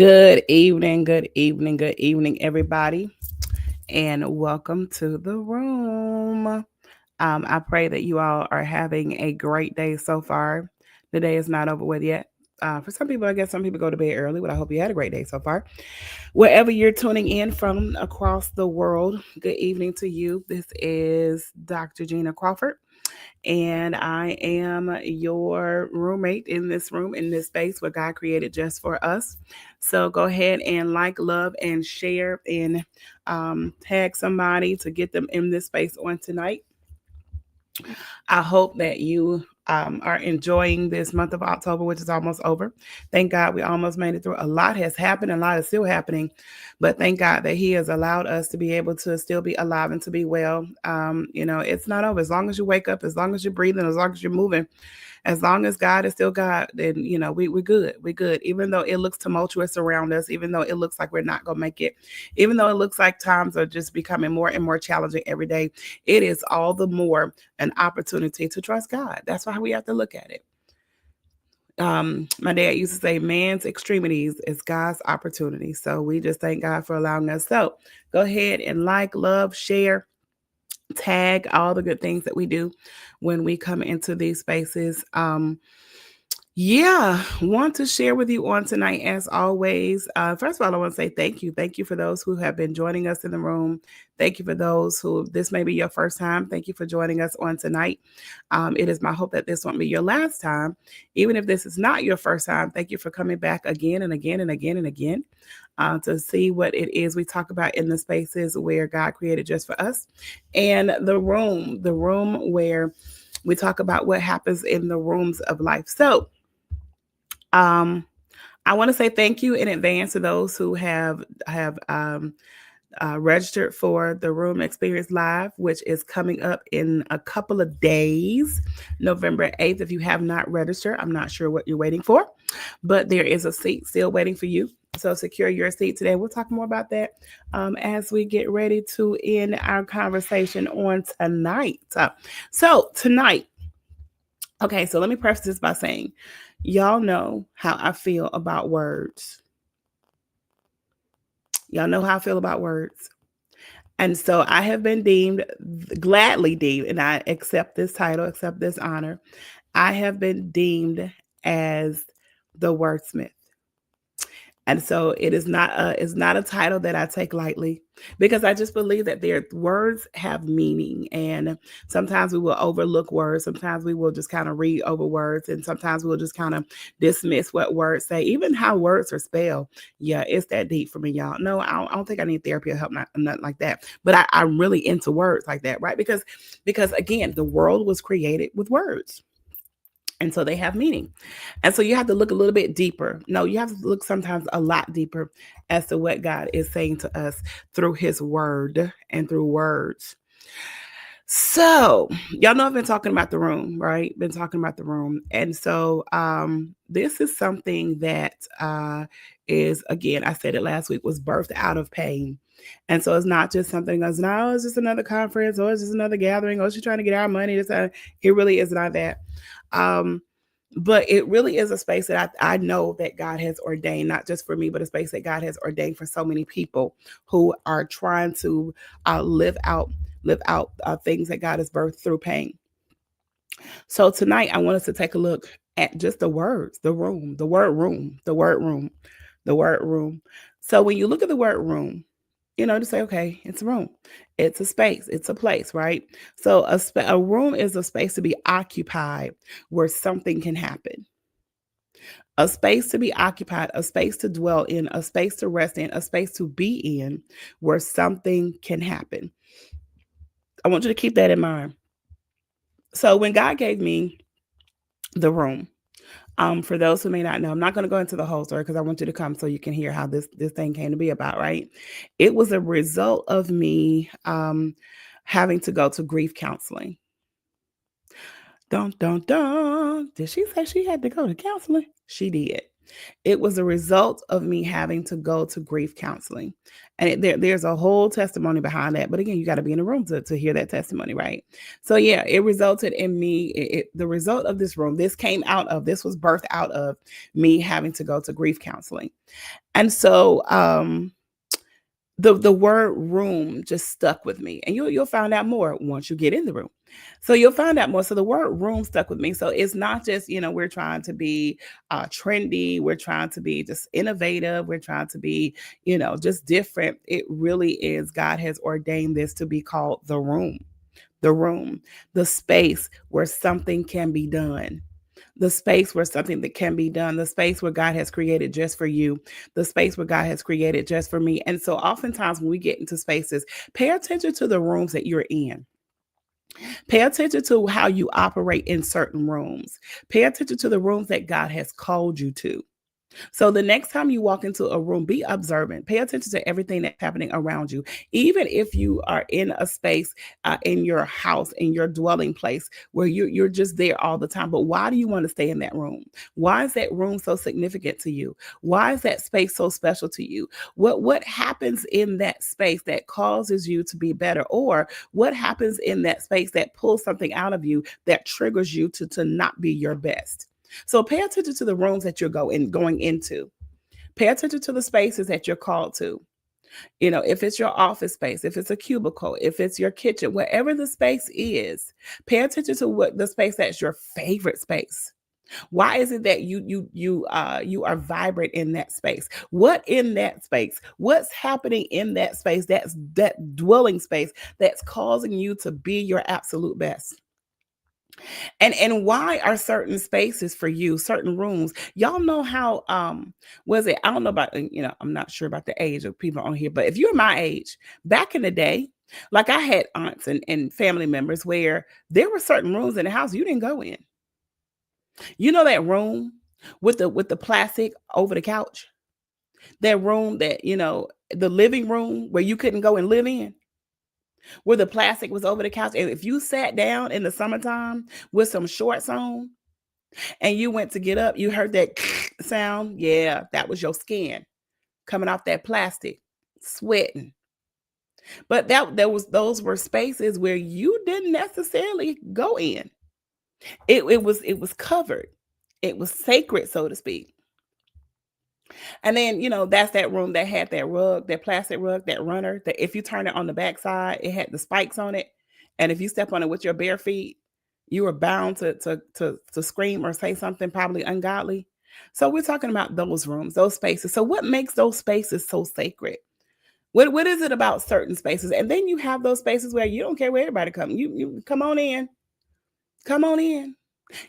Good evening, everybody, and welcome to the room. I pray that you all are having a great day so far. The day is not over with yet. For some people, I guess some people go to bed early, but I hope you had a great day so far. Wherever you're tuning in from across the world, good evening to you. This is Dr. Gina Crawford, and I am your roommate in this room, in this space where God created just for us. So go ahead and like, love, and share, and tag somebody to get them in this space on tonight. I hope that you are enjoying this month of October, which is almost over. Thank God we almost made it through. A lot has happened, a lot is still happening, but thank God that He has allowed us to be able to still be alive and to be well. It's not over. As long as you wake up, as long as you're breathing, as long as you're moving, as long as God is still God, then we're good. We're good. Even though it looks tumultuous around us, even though it looks like we're not gonna make it, even though it looks like times are just becoming more and more challenging every day, it is all the more an opportunity to trust God. That's why we have to look at it. My dad used to say, man's extremities is God's opportunity. So we just thank God for allowing us. So go ahead and like, love, share, tag all the good things that we do when we come into these spaces. Want to share with you on tonight, as always. First of all, I want to say thank you. Thank you for those who have been joining us in the room. Thank you for those who this may be your first time. Thank you for joining us on tonight. It is my hope that this won't be your last time. Even if this is not your first time, thank you for coming back again and again and again and again to see what it is we talk about in the spaces where God created just for us, and the room where we talk about what happens in the rooms of life. So, I want to say thank you in advance to those who have registered for the Room Experience Live, which is coming up in a couple of days, November 8th. If you have not registered, I'm not sure what you're waiting for, but there is a seat still waiting for you. So secure your seat today. We'll talk more about that as we get ready to end our conversation on tonight. So tonight, okay, so let me preface this by saying, y'all know how I feel about words. Y'all know how I feel about words. And so I have been gladly deemed, and I accept this title, accept this honor. I have been deemed as the wordsmith. And so it's not a title that I take lightly, because I just believe that their words have meaning, and sometimes we will overlook words, sometimes we will just kind of read over words, and sometimes we'll just kind of dismiss what words say, even how words are spelled. Yeah, it's that deep for me, y'all. No, I don't think I need therapy or help, nothing like that. But I'm really into words like that, right? Because again, the world was created with words. And so they have meaning. And so you have to look a little bit deeper. No, you have to look sometimes a lot deeper as to what God is saying to us through His word and through words. So, y'all know I've been talking about the room, right? Been talking about the room. And so this is something that is, again, I said it last week, was birthed out of pain. And so it's not just something that's, no, it's just another conference, or it's just another gathering, or she's trying to get our money. It really is not that. Um, but it really is a space that I know that God has ordained, not just for me, but a space that God has ordained for so many people who are trying to live out things that God has birthed through pain. So tonight, I want us to take a look at just the words, the room, the word room, the word room, the word room. So when you look at the word room, to say, okay, it's a room, it's a space, it's a place, right? So a room is a space to be occupied where something can happen. A space to be occupied, a space to dwell in, a space to rest in, a space to be in where something can happen. I want you to keep that in mind. So when God gave me the room, for those who may not know, I'm not going to go into the whole story because I want you to come so you can hear how this thing came to be about, right? It was a result of me having to go to grief counseling. Dun, dun, dun. Did she say she had to go to counseling? She did. It was a result of me having to go to grief counseling. And there's a whole testimony behind that. But again, you got to be in the room to hear that testimony, right? So, yeah, it resulted in me. The result of this room, this was birthed out of me having to go to grief counseling. And so, the word room just stuck with me, and you'll find out more once you get in the room. So you'll find out more. So the word room stuck with me. So it's not just, we're trying to be trendy, we're trying to be just innovative, we're trying to be, just different. It really is, God has ordained this to be called the room, the space where something can be done, the space where something that can be done, the space where God has created just for you, the space where God has created just for me. And so oftentimes when we get into spaces, pay attention to the rooms that you're in. Pay attention to how you operate in certain rooms. Pay attention to the rooms that God has called you to. So the next time you walk into a room, be observant. Pay attention to everything that's happening around you. Even if you are in a space in your house, in your dwelling place, where you're just there all the time. But why do you want to stay in that room? Why is that room so significant to you? Why is that space so special to you? What happens in that space that causes you to be better? Or what happens in that space that pulls something out of you that triggers you to not be your best? So pay attention to the rooms that you're going into. Pay attention to the spaces that you're called to. If it's your office space, if it's a cubicle, if it's your kitchen, wherever the space is, pay attention to what the space that's your favorite space. Why is it that you are vibrant in that space? What in that space? What's happening in that space? That's that dwelling space that's causing you to be your absolute best. And why are certain spaces for you, certain rooms? Y'all know how was it? I don't know about I'm not sure about the age of people on here, but if you're my age, back in the day, like I had aunts and family members where there were certain rooms in the house you didn't go in. You know that room with the plastic over the couch? That room that, the living room where you couldn't go and live in? Where the plastic was over the couch. And if you sat down in the summertime with some shorts on and you went to get up, you heard that sound. Yeah, that was your skin coming off that plastic, sweating. But those were spaces where you didn't necessarily go in. It was covered. It was sacred, so to speak. And then, that's that room that had that rug, that plastic rug, that runner, that if you turn it on the backside, it had the spikes on it. And if you step on it with your bare feet, you were bound to scream or say something probably ungodly. So we're talking about those rooms, those spaces. So what makes those spaces so sacred? What is it about certain spaces? And then you have those spaces where you don't care where everybody comes. You come on in. Come on in.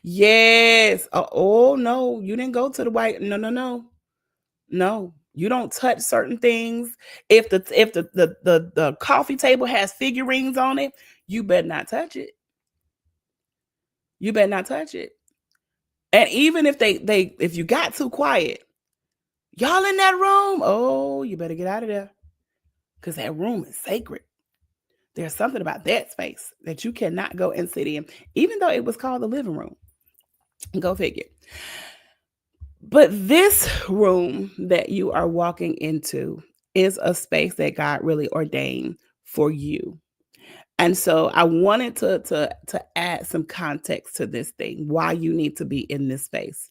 Yes. Oh no, you didn't go to the white. No, no, no. No, you don't touch certain things. If the coffee table has figurines on it, you better not touch it. You better not touch it. And even if you got too quiet, y'all in that room, oh, you better get out of there because that room is sacred. There's something about that space that you cannot go and sit in, even though it was called the living room. Go figure. But this room that you are walking into is a space that God really ordained for you. And so I wanted to add some context to this thing, why you need to be in this space.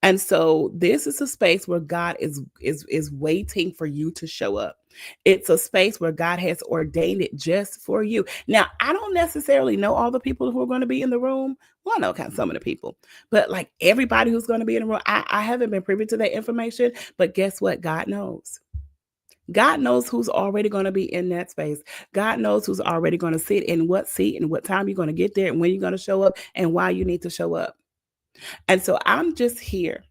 And so this is a space where God is waiting for you to show up. It's a space where God has ordained it just for you. Now, I don't necessarily know all the people who are going to be in the room. Well, I know kind of some of the people, but like everybody who's going to be in the room, I haven't been privy to that information. But guess what? God knows. God knows who's already going to be in that space. God knows who's already going to sit in what seat and what time you're going to get there and when you're going to show up and why you need to show up. And so I'm just here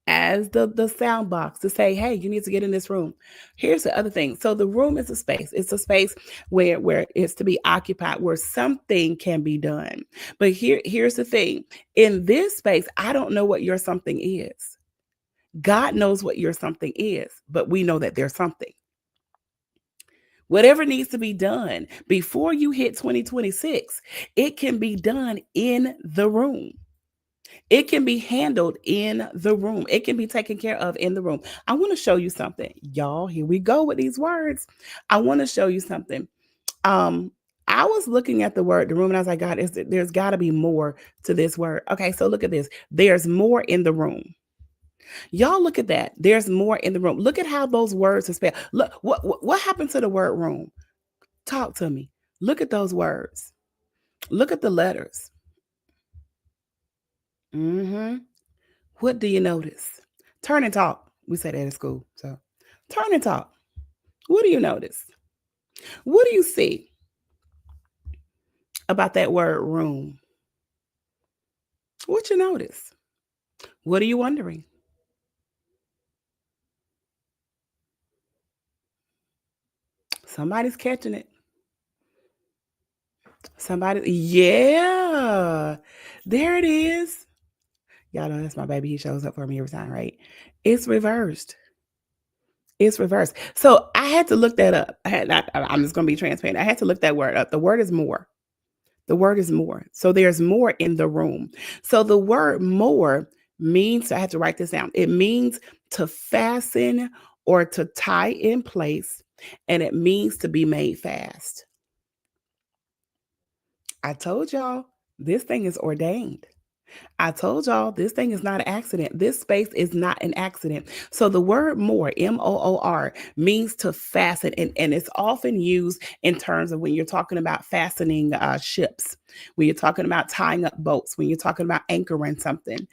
as the sound box to say, hey, you need to get in this room. Here's the other thing. So the room is a space. It's a space where it's to be occupied, where something can be done. But here's the thing. In this space, I don't know what your something is. God knows what your something is, but we know that there's something. Whatever needs to be done before you hit 2026, it can be done in the room. It can be handled in the room. It can be taken care of in the room. I want to show you something. Y'all, here we go with these words. I want to show you something. Um, I was looking at the word the room and I was like, God, there's got to be more to this word. Okay, so look at this. There's more in the room. Y'all look at that. There's more in the room. Look at how those words are spelled. Look, what happened to the word room? Talk to me. Look at those words. Look at the letters. Hmm. What do you notice? Turn and talk. We say that in school. So turn and talk. What do you notice? What do you see about that word room? What you notice? What are you wondering? Somebody's catching it. Somebody, yeah, there it is. Y'all know that's my baby. He shows up for me every time, right? It's reversed. It's reversed. So I had to look that up. I'm just going to be transparent. I had to look that word up. The word is more. The word is more. So there's more in the room. So the word more means, I had to write this down. It means to fasten or to tie in place, and it means to be made fast. I told y'all this thing is ordained. I told y'all this thing is not an accident. This space is not an accident. So the word more, MOOR, means to fasten, and it's often used in terms of when you're talking about fastening ships, when you're talking about tying up boats, when you're talking about anchoring something.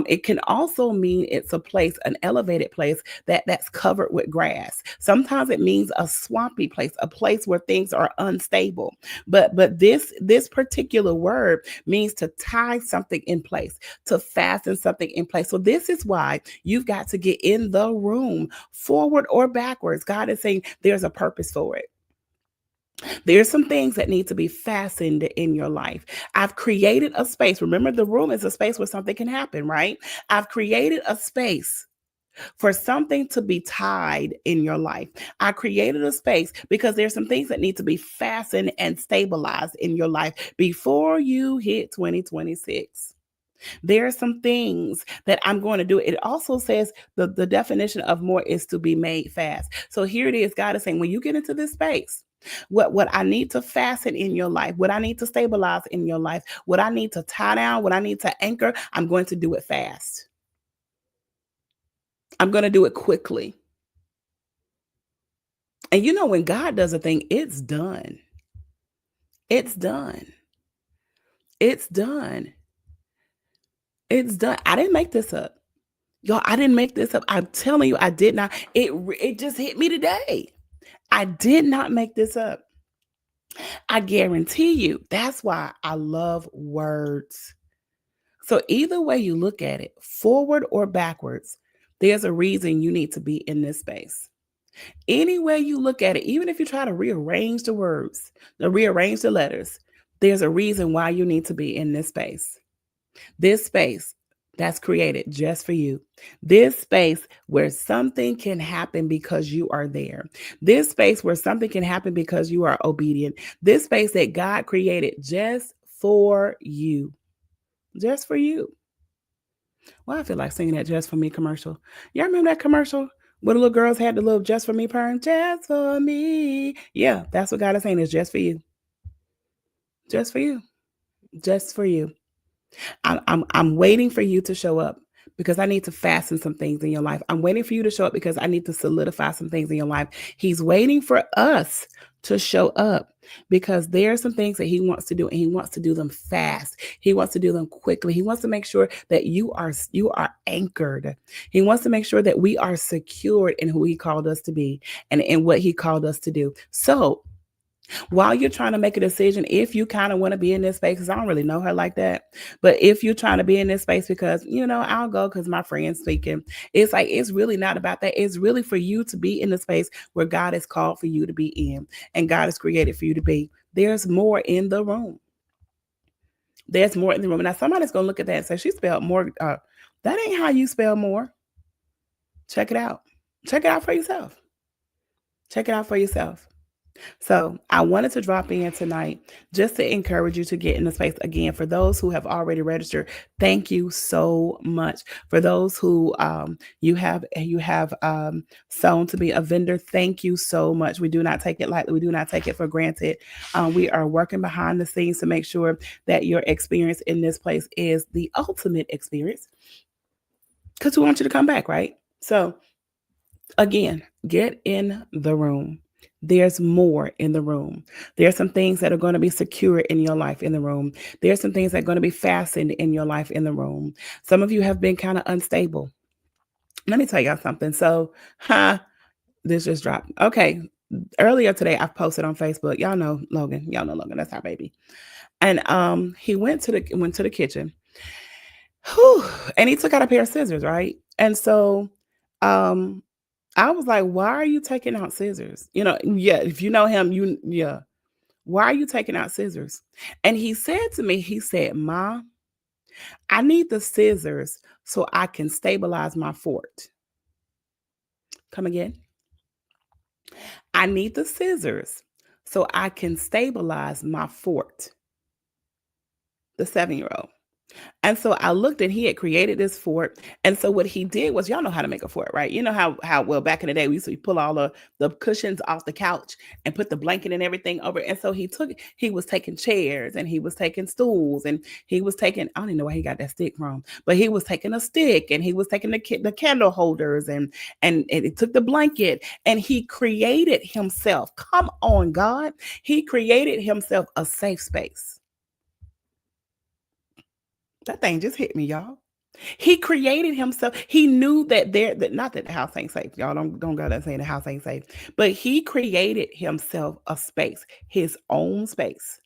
It can also mean it's a place, an elevated place that's covered with grass. Sometimes it means a swampy place, a place where things are unstable. But this particular word means to tie something in place, to fasten something in place. So this is why you've got to get in the room, forward or backwards. God is saying there's a purpose for it. There's some things that need to be fastened in your life. I've created a space. Remember, the room is a space where something can happen, right? I've created a space for something to be tied in your life. I created a space because there's some things that need to be fastened and stabilized in your life before you hit 2026. There are some things that I'm going to do. It also says the definition of more is to be made fast. So here it is. God is saying, when you get into this space, what I need to fasten in your life, what I need to stabilize in your life, what I need to tie down, what I need to anchor, I'm going to do it fast. I'm going to do it quickly. And you know, when God does a thing, it's done. It's done. It's done. It's done. I didn't make this up. Y'all, I didn't make this up. I'm telling you, I did not. It just hit me today. I did not make this up. I guarantee you. That's why I love words. So either way you look at it, forward or backwards, there's a reason you need to be in this space. Any way you look at it, even if you try to rearrange the words, to rearrange the letters, there's a reason why you need to be in this space. This space that's created just for you. This space where something can happen because you are there. This space where something can happen because you are obedient. This space that God created just for you. Just for you. Well, I feel like singing that Just For Me commercial. Y'all remember that commercial where the little girls had the little Just For Me perm? Just for me. Yeah, that's what God is saying is just for you. Just for you. Just for you. I'm waiting for you to show up because I need to fasten some things in your life. I'm waiting for you to show up because I need to solidify some things in your life. He's waiting for us to show up because there are some things that he wants to do and he wants to do them fast. He wants to do them quickly. He wants to make sure that you are anchored. He wants to make sure that we are secured in who he called us to be and in what he called us to do. So while you're trying to make a decision, if you kind of want to be in this space, because I don't really know her like that, but if you're trying to be in this space because, I'll go because my friend's speaking, it's like, it's really not about that. It's really for you to be in the space where God has called for you to be in and God has created for you to be. There's more in the room. There's more in the room. And now somebody's going to look at that and say, she spelled more. That ain't how you spell more. Check it out. Check it out for yourself. Check it out for yourself. So I wanted to drop in tonight just to encourage you to get in the space again. For those who have already registered, thank you so much. For those who you have sown to be a vendor, thank you so much. We do not take it lightly. We do not take it for granted. We are working behind the scenes to make sure that your experience in this place is the ultimate experience because we want you to come back, right? So again, get in the room. There's more in the room. There's some things that are going to be secure in your life in the room. There's some things that are going to be fastened in your life in the room. Some of you have been kind of unstable. Let me tell y'all something. So, this just dropped. Okay. Earlier today, I posted on Facebook. Y'all know Logan. Y'all know Logan. That's our baby. And he went to the kitchen. Whew, and he took out a pair of scissors, right? And so um I was like, why are you taking out scissors? Yeah, if you know him, yeah. Why are you taking out scissors? And he said to me, he said, Ma, I need the scissors so I can stabilize my fort. Come again. I need the scissors so I can stabilize my fort. The 7-year-old. And so I looked and he had created this fort. And so what he did was, y'all know how to make a fort, right? You know how well back in the day we used to pull all the cushions off the couch and put the blanket and everything over. And so he was taking chairs and he was taking stools and he was taking, I don't even know where he got that stick from, but he was taking a stick and he was taking the candle holders and it took the blanket and he created himself. Come on, God. He created himself a safe space. That thing just hit me, y'all. He created himself. He knew that not that the house ain't safe. Y'all don't go there saying the house ain't safe. But he created himself a space, his own space.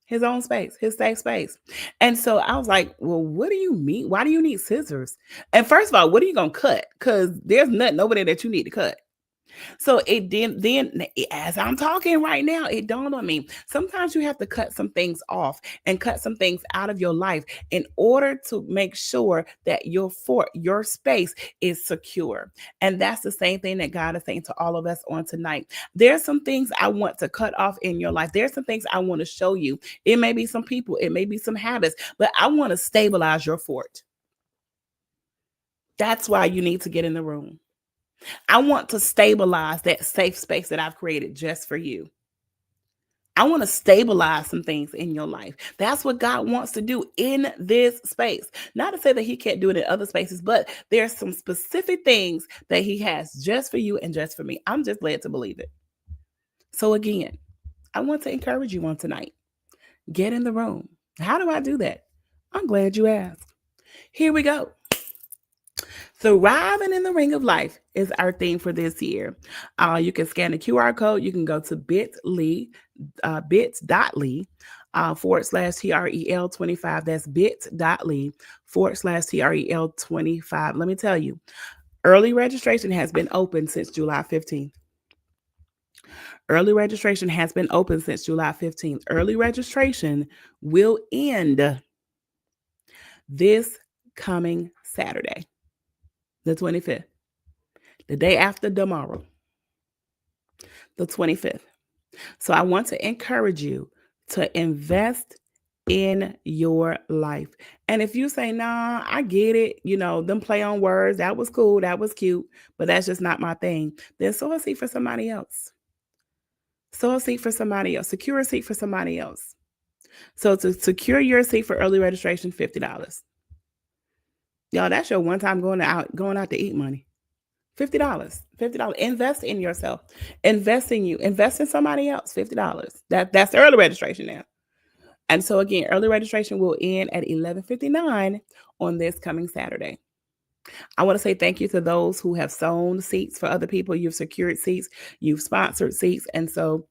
His own space, his safe space. And so I was like, well, what do you mean? Why do you need scissors? And first of all, what are you gonna cut? Because there's nothing over there that you need to cut. So it then as I'm talking right now, it dawned on me. Sometimes you have to cut some things off and cut some things out of your life in order to make sure that your space is secure. And that's the same thing that God is saying to all of us on tonight. There's some things I want to cut off in your life. There's some things I want to show you. It may be some people, it may be some habits, but I want to stabilize your fort. That's why you need to get in the room. I want to stabilize that safe space that I've created just for you. I want to stabilize some things in your life. That's what God wants to do in this space. Not to say that He can't do it in other spaces, but there's some specific things that He has just for you and just for me. I'm just led to believe it. So, again, I want to encourage you on tonight. Get in the room. How do I do that? I'm glad you asked. Here we go. Thriving in the ring of life is our theme for this year. You can scan the QR code. You can go to bit.ly /TREL25. That's bit.ly /TREL25. Let me tell you, early registration has been open since July 15th. Early registration has been open since July 15th. Early registration will end this coming Saturday, the 25th, the day after tomorrow, the 25th. So I want to encourage you to invest in your life. And if you say, nah, I get it, them play on words, that was cool, that was cute, but that's just not my thing, then sow a seat for somebody else. Sow a seat for somebody else. Secure a seat for somebody else. So to secure your seat for early registration, $50. Y'all, that's your one time going out to eat money. $50. Invest in yourself. Invest in you. Invest in somebody else. $50. That's the early registration now. And so again, early registration will end at 11:59 on this coming Saturday. I want to say thank you to those who have sown seats for other people. You've secured seats. You've sponsored seats. And so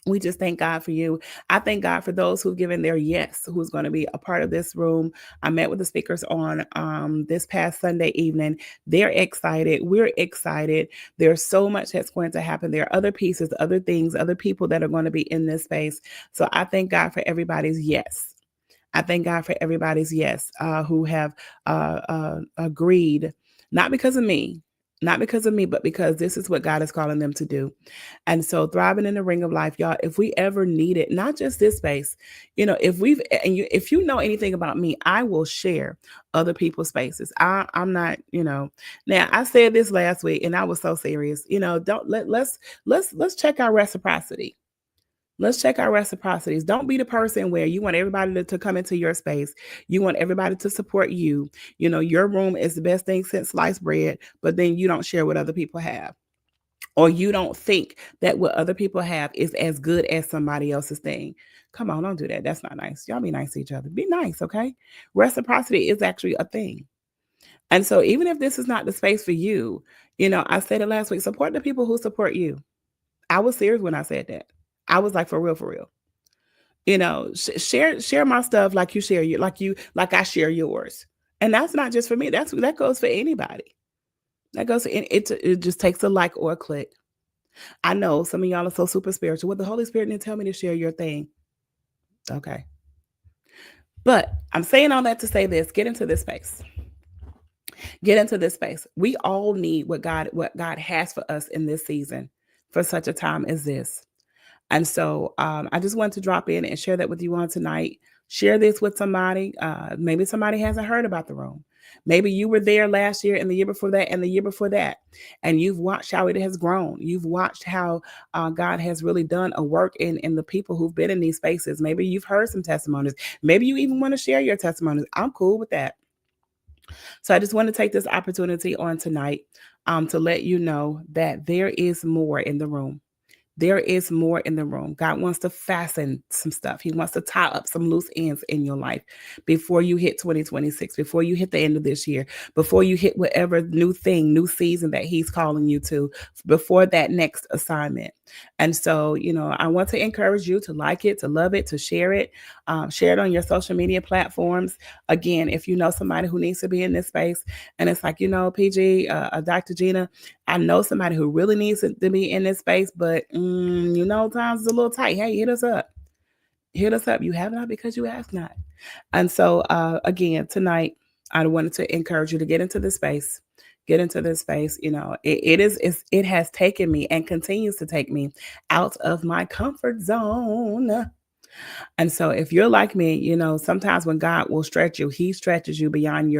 we just thank God for you. I thank God for those who've given their yes, who's going to be a part of this room. I met with the speakers on this past Sunday evening. They're excited. We're excited. There's so much that's going to happen. There are other pieces, other things, other people that are going to be in this space. So I thank God for everybody's yes. I thank God for everybody's yes who have agreed, not because of me. not because of me, but because this is what God is calling them to do. And so thriving in the ring of life, y'all, if we ever need it, not just this space, if you know anything about me, I will share other people's spaces. I'm not, now I said this last week and I was so serious, don't let's check our reciprocity. Let's check our reciprocities. Don't be the person where you want everybody to come into your space. You want everybody to support you. Your room is the best thing since sliced bread, but then you don't share what other people have. Or you don't think that what other people have is as good as somebody else's thing. Come on, don't do that. That's not nice. Y'all be nice to each other. Be nice, okay? Reciprocity is actually a thing. And so even if this is not the space for you, I said it last week, support the people who support you. I was serious when I said that. I was like, for real, for real. Share my stuff like you share your like I share yours. And that's not just for me. That goes for anybody. That goes for it just takes a like or a click. I know some of y'all are so super spiritual. Well, the Holy Spirit didn't tell me to share your thing. Okay. But I'm saying all that to say this, get into this space. Get into this space. We all need what God has for us in this season for such a time as this. And so I just wanted to drop in and share that with you on tonight. Share this with somebody. Maybe somebody hasn't heard about the room. Maybe you were there last year and the year before that and the year before that. And you've watched how it has grown. You've watched how God has really done a work in the people who've been in these spaces. Maybe you've heard some testimonies. Maybe you even want to share your testimonies. I'm cool with that. So I just want to take this opportunity on tonight to let you know that there is more in the room. There is more in the room. God wants to fasten some stuff. He wants to tie up some loose ends in your life before you hit 2026, before you hit the end of this year, before you hit whatever new thing, new season that he's calling you to, before that next assignment. And so, I want to encourage you to like it, to love it, to share it on your social media platforms. Again, if you know somebody who needs to be in this space and it's like, PG, Dr. Gina, I know somebody who really needs to be in this space, but times is a little tight. Hey, hit us up. Hit us up. You have not because you ask not. And so again, tonight, I wanted to encourage you to get into this space. Get into this space. It has taken me and continues to take me out of my comfort zone. And so if you're like me, sometimes when God will stretch you, he stretches you beyond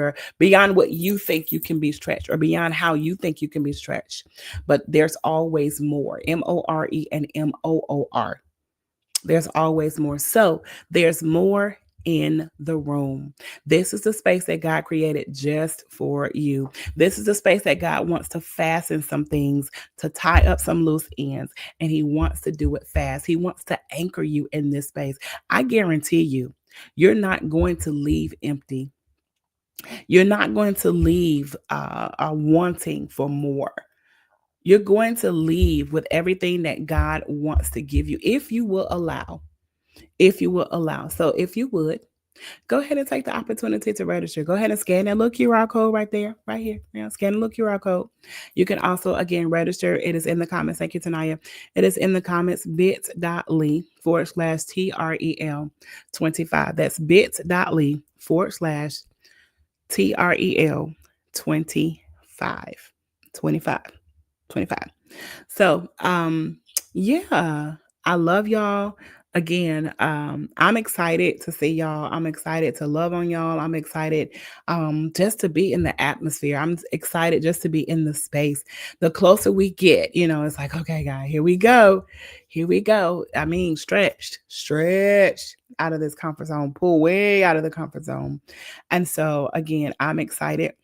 what you think you can be stretched or beyond how you think you can be stretched. But there's always more. MORE and MOOR. There's always more. So there's more in the room. This is the space that God created just for you. This is the space that God wants to fasten some things, to tie up some loose ends, and he wants to do it fast. He wants to anchor you in this space. I guarantee you're not going to leave empty. You're not going to leave wanting for more. You're going to leave with everything that God wants to give you if you will allow. If you will allow. So if you would, go ahead and take the opportunity to register. Go ahead and scan that little QR code right there, right here. Scan the little QR code. You can also, again, register. It is in the comments. Thank you, Tanaya. It is in the comments, bit.ly/TREL25. That's bit.ly/TREL25. 25. So, yeah, I love y'all. Again, I'm excited to see y'all. I'm excited to love on y'all. I'm excited just to be in the atmosphere. I'm excited just to be in the space. The closer we get, it's like, okay, guys, here we go. Here we go. I mean, stretched out of this comfort zone, pull way out of the comfort zone. And so, again, I'm excited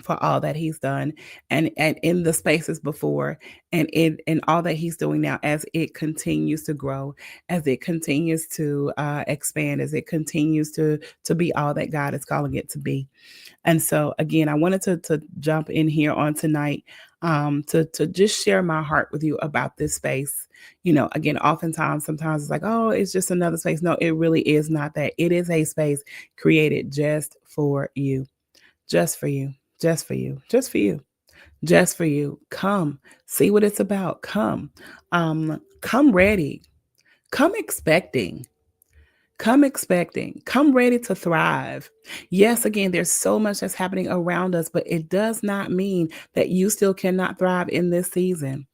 for all that he's done and in the spaces before and in all that he's doing now as it continues to grow, as it continues to expand, as it continues to be all that God is calling it to be. And so again, I wanted to jump in here on tonight to just share my heart with you about this space. Again, sometimes it's like, oh, it's just another space. No, it really is not that. It is a space created just for you, just for you. Just for you, just for you, just for you. Come, see what it's about. Come ready, come expecting, Come expecting, come ready to thrive. Yes, again, there's so much that's happening around us, but it does not mean that you still cannot thrive in this season.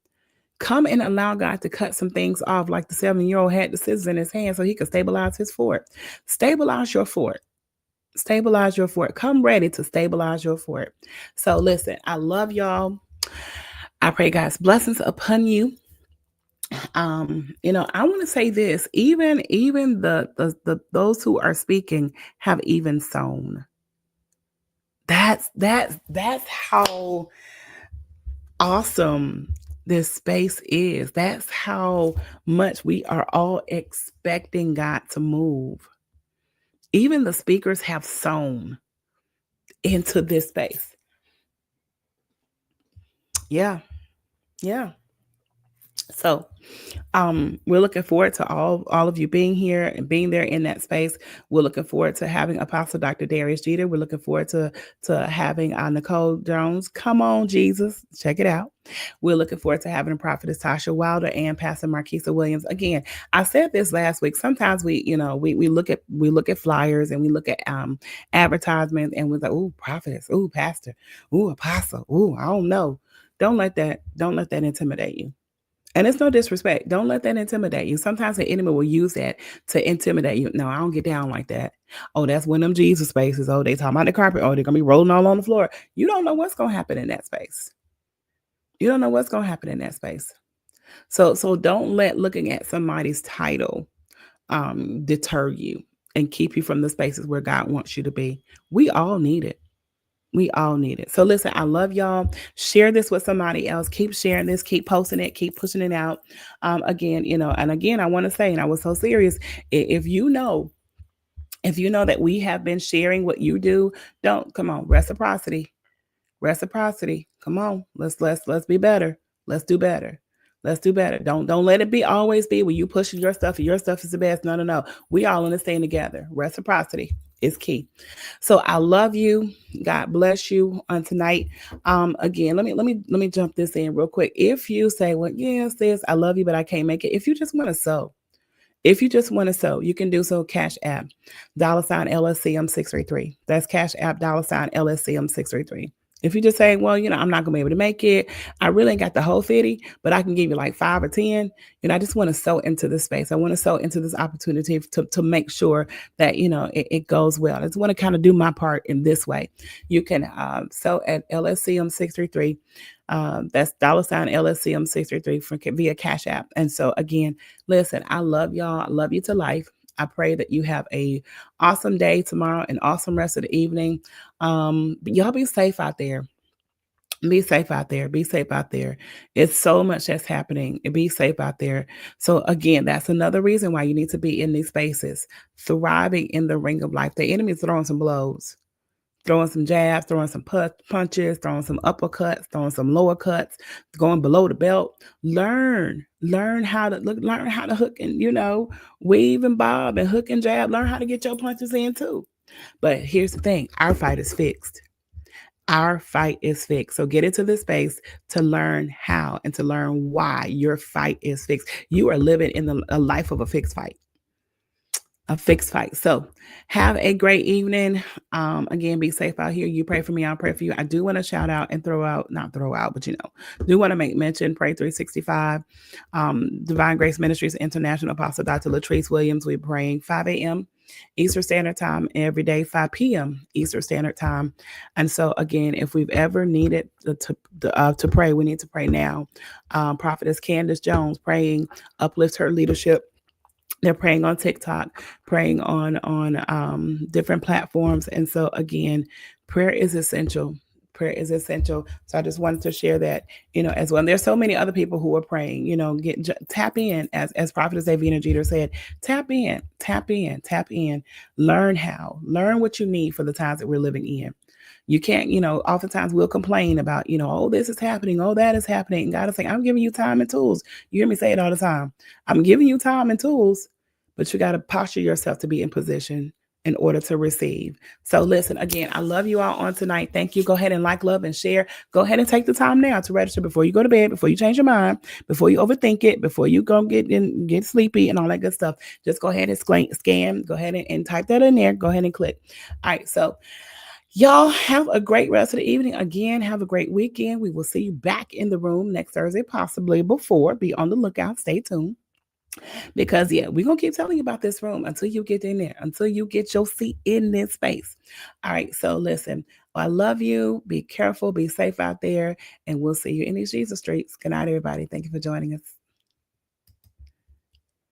Come and allow God to cut some things off, like the 7-year-old had the scissors in his hand so he could stabilize his fort. Stabilize your fort. Stabilize your fort. Come ready to stabilize your fort. So listen, I love y'all. I pray God's blessings upon you. I want to say this, even the those who are speaking have even sown. That's how awesome this space is. That's how much we are all expecting God to move. Even the speakers have sown into this space. Yeah. Yeah. So we're looking forward to all of you being here and being there in that space. We're looking forward to having Apostle Dr. Darius Jeter. We're looking forward to having Nicole Jones. Come on, Jesus, check it out. We're looking forward to having Prophetess Tasha Wilder and Pastor Marquisa Williams. Again, I said this last week. Sometimes we look at flyers and we look at advertisements and we're like, ooh, prophetess, ooh, pastor, ooh, apostle, ooh, I don't know. Don't let that intimidate you. And it's no disrespect. Don't let that intimidate you. Sometimes the enemy will use that to intimidate you. No, I don't get down like that. Oh, that's one of them Jesus spaces. Oh, they talking about the carpet. Oh, they're gonna be rolling all on the floor. You don't know what's gonna happen in that space. You don't know what's gonna happen in that space. So don't let looking at somebody's title deter you and keep you from the spaces where God wants you to be. We all need it. We all need it. So listen, I love y'all. Share this with somebody else. Keep sharing this. Keep posting it. Keep pushing it out. Again, I want to say, and I was so serious. If you know that we have been sharing what you do, don't come on reciprocity. Reciprocity. Come on, let's be better. Let's do better. Let's do better. Don't let it be always be when you pushing your stuff and your stuff is the best. No, no, no. We all in this thing together. Reciprocity is key. So I love you. God bless you on tonight. Again, let me jump this in real quick. If you say, well, yes, sis, I love you, but I can't make it. If you just want to sow, you can do so. Cash App, $ LSCM 633. That's Cash App, $ LSCM 633. If you just say, well, I'm not gonna be able to make it. I really ain't got the whole 50, but I can give you like 5 or 10. I just want to sow into this space. I want to sow into this opportunity to make sure that, it goes well. I just want to kind of do my part in this way. You can sow at LSCM 633. That's $ LSCM 633 via Cash App. And so again, listen, I love y'all. I love you to life. I pray that you have a awesome day tomorrow, an awesome rest of the evening. But y'all be safe out there. Be safe out there. Be safe out there. It's so much that's happening. Be safe out there. So again, that's another reason why you need to be in these spaces, thriving in the ring of life. The enemy is throwing some blows, throwing some jabs, throwing some punches, throwing some uppercuts, throwing some lower cuts, going below the belt. Learn how to learn how to hook and, weave and bob and hook and jab. Learn how to get your punches in too. But here's the thing, our fight is fixed. Our fight is fixed. So get into this space to learn how and to learn why your fight is fixed. You are living in a life of a fixed fight. A fixed fight. So have a great evening. Again, be safe out here. You pray for me, I'll pray for you. I do want to shout out and not throw out, but do want to make mention, Pray 365, Divine Grace Ministries International, Apostle Dr. Latrice Williams. We're praying 5 a.m. Eastern Standard Time every day, 5 p.m. Eastern Standard Time. And so again, if we've ever needed to pray, we need to pray now. Prophetess Candace Jones praying, uplift her leadership. They're praying on TikTok, praying on different platforms. And so again, prayer is essential. Prayer is essential. So I just wanted to share that, as well. And there's so many other people who are praying, tap in, as Prophetess Davina Jeter said, tap in, learn what you need for the times that we're living in. You can't, oftentimes we'll complain about, oh, this is happening, oh, that is happening. And God is saying, I'm giving you time and tools. You hear me say it all the time. I'm giving you time and tools, but you got to posture yourself to be in position in order to receive. So listen, again, I love you all on tonight. Thank you. Go ahead and like, love, and share. Go ahead and take the time now to register before you go to bed, before you change your mind, before you overthink it, before you go get sleepy and all that good stuff. Just go ahead and scan. Go ahead and type that in there. Go ahead and click. All right. So y'all have a great rest of the evening. Again, have a great weekend. We will see you back in the room next Thursday, possibly before. Be on the lookout. Stay tuned. Because yeah, we're gonna keep telling you about this room until you get in there, until you get your seat in this space. All right, so listen, I love you. Be careful, be safe out there, and we'll see you in these Jesus streets. Good night, everybody. Thank you for joining us.